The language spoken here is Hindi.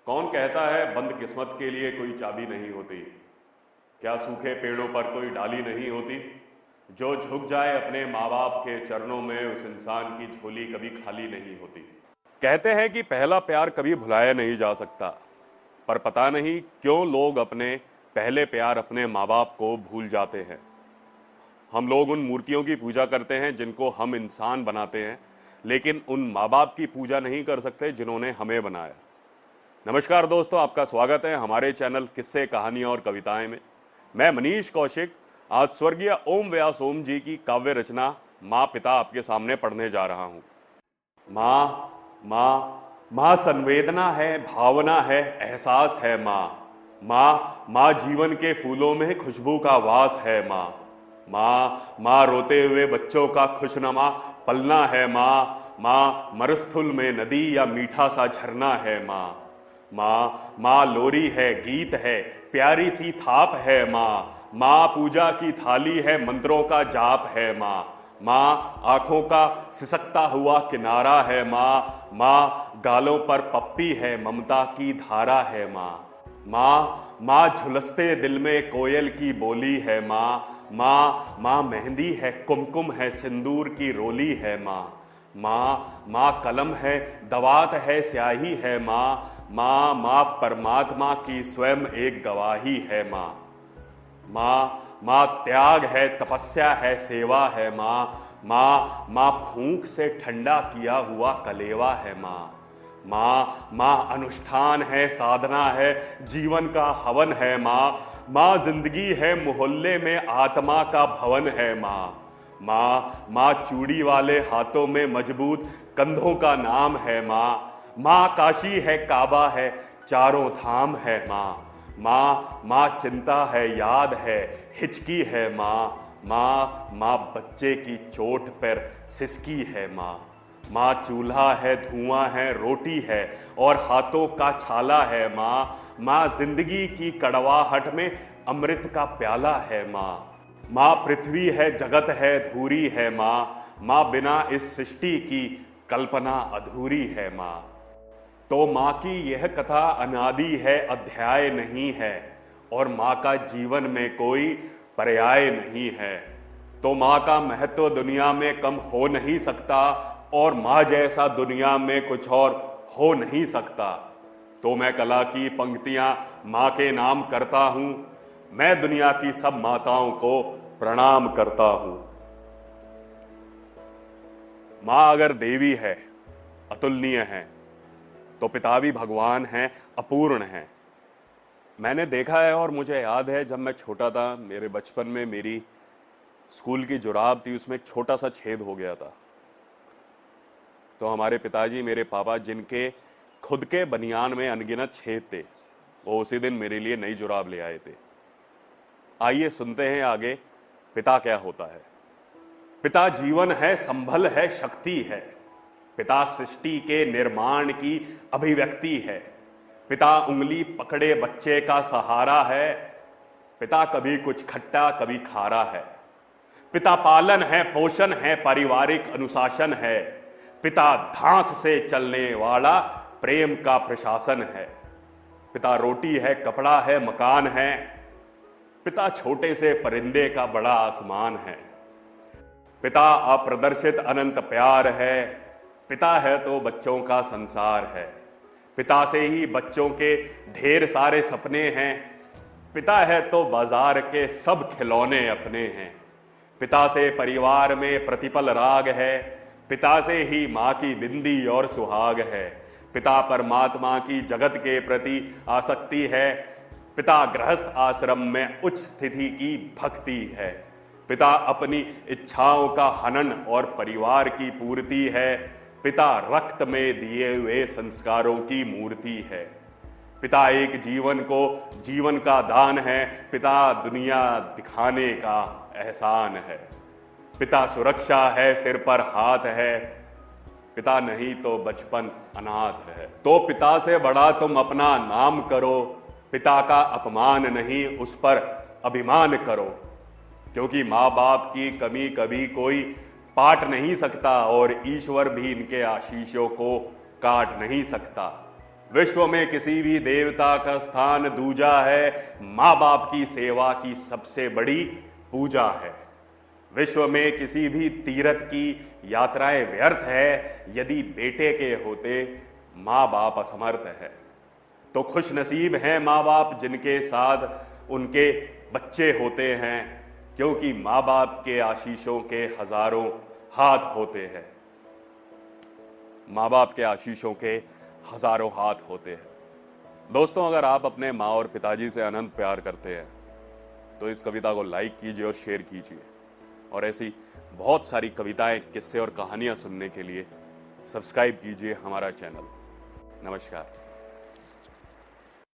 कौन कहता है बंद किस्मत के लिए कोई चाबी नहीं होती? क्या सूखे पेड़ों पर कोई डाली नहीं होती? जो झुक जाए अपने माँ बाप के चरणों में, उस इंसान की झोली कभी खाली नहीं होती। कहते हैं कि पहला प्यार कभी भुलाया नहीं जा सकता, पर पता नहीं क्यों लोग अपने पहले प्यार, अपने माँ बाप को भूल जाते हैं। हम लोग उन मूर्तियों की पूजा करते हैं जिनको हम इंसान बनाते हैं, लेकिन उन माँ बाप की पूजा नहीं कर सकते जिन्होंने हमें बनाया। नमस्कार दोस्तों, आपका स्वागत है हमारे चैनल किस्से, कहानियां और कविताएं में। मैं मनीष कौशिक आज स्वर्गीय ओम व्यास ओम जी की काव्य रचना माँ पिता आपके सामने पढ़ने जा रहा हूं। माँ माँ माँ संवेदना है, भावना है, एहसास है। माँ माँ माँ जीवन के फूलों में खुशबू का वास है। माँ माँ माँ रोते हुए बच्चों का खुशनुमा पलना है। माँ माँ मरुस्थल में नदी या मीठा सा झरना है। माँ माँ माँ लोरी है, गीत है, प्यारी सी थाप है। माँ माँ पूजा की थाली है, मंत्रों का जाप है। माँ माँ आंखों का सिसकता हुआ किनारा है। माँ माँ गालों पर पप्पी है, ममता की धारा है। माँ माँ माँ झुलसते दिल में कोयल की बोली है। माँ माँ माँ मेहंदी है, कुमकुम है, सिंदूर की रोली है। माँ माँ माँ कलम है, दवात है, स्याही है। माँ माँ माँ परमात्मा की स्वयं एक गवाही है। माँ माँ माँ त्याग है, तपस्या है, सेवा है। माँ माँ माँ फूंक से ठंडा किया हुआ कलेवा है। माँ माँ माँ अनुष्ठान है, साधना है, जीवन का हवन है। माँ माँ जिंदगी है, मोहल्ले में आत्मा का भवन है। माँ माँ माँ चूड़ी वाले हाथों में मजबूत कंधों का नाम है। माँ माँ काशी है, काबा है, चारों धाम है। माँ माँ माँ चिंता है, याद है, हिचकी है। माँ माँ माँ बच्चे की चोट पर सिसकी है। माँ माँ चूल्हा है, धुआं है, रोटी है और हाथों का छाला है। माँ माँ जिंदगी की कड़वाहट में अमृत का प्याला है। माँ माँ पृथ्वी है, जगत है, धूरी है। माँ माँ बिना इस सृष्टि की कल्पना अधूरी है। माँ तो माँ की यह कथा अनादि है, अध्याय नहीं है, और माँ का जीवन में कोई पर्याय नहीं है। तो माँ का महत्व दुनिया में कम हो नहीं सकता, और माँ जैसा दुनिया में कुछ और हो नहीं सकता। तो मैं कला की पंक्तियां माँ के नाम करता हूं, मैं दुनिया की सब माताओं को प्रणाम करता हूं। माँ अगर देवी है, अतुलनीय है, तो पिता भी भगवान हैं, अपूर्ण हैं। मैंने देखा है और मुझे याद है, जब मैं छोटा था, मेरे बचपन में मेरी स्कूल की जुराब थी, उसमें एक छोटा सा छेद हो गया था। तो हमारे पिताजी, मेरे पापा, जिनके खुद के बनियान में अनगिनत छेद थे, वो उसी दिन मेरे लिए नई जुराब ले आए थे। आइए सुनते हैं आगे पिता क्या होता है। पिता जीवन है, संभल है, शक्ति है। पिता सृष्टि के निर्माण की अभिव्यक्ति है। पिता उंगली पकड़े बच्चे का सहारा है। पिता कभी कुछ खट्टा, कभी खारा है। पिता पालन है, पोषण है, पारिवारिक अनुशासन है। पिता धांस से चलने वाला प्रेम का प्रशासन है। पिता रोटी है, कपड़ा है, मकान है। पिता छोटे से परिंदे का बड़ा आसमान है। पिता अप्रदर्शित अनंत प्यार है। पिता है तो बच्चों का संसार है। पिता से ही बच्चों के ढेर सारे सपने हैं। पिता है तो बाजार के सब खिलौने अपने हैं। पिता से परिवार में प्रतिपल राग है। पिता से ही माँ की बिंदी और सुहाग है। पिता परमात्मा की जगत के प्रति आसक्ति है। पिता गृहस्थ आश्रम में उच्च स्थिति की भक्ति है। पिता अपनी इच्छाओं का हनन और परिवार की पूर्ति है। पिता रक्त में दिए हुए संस्कारों की मूर्ति है। पिता एक जीवन को जीवन का दान है। पिता दुनिया दिखाने का एहसान है। पिता सुरक्षा है, सिर पर हाथ है। पिता नहीं तो बचपन अनाथ है। तो पिता से बड़ा तुम अपना नाम करो। पिता का अपमान नहीं, उस पर अभिमान करो, क्योंकि माँ बाप की कमी कभी कोई पाट नहीं सकता और ईश्वर भी इनके आशीषों को काट नहीं सकता। विश्व में किसी भी देवता का स्थान दूजा है, माँ बाप की सेवा की सबसे बड़ी पूजा है। विश्व में किसी भी तीर्थ की यात्राएं व्यर्थ है यदि बेटे के होते माँ बाप असमर्थ है। तो खुश नसीब हैं माँ बाप जिनके साथ उनके बच्चे होते हैं, क्योंकि माँ बाप के आशीषों के हजारों हाथ होते हैं। माँ बाप के आशीषों के हजारों हाथ होते हैं। दोस्तों, अगर आप अपने माँ और पिताजी से अनंत प्यार करते हैं तो इस कविता को लाइक कीजिए और शेयर कीजिए, और ऐसी बहुत सारी कविताएं, किस्से और कहानियां सुनने के लिए सब्सक्राइब कीजिए हमारा चैनल। नमस्कार।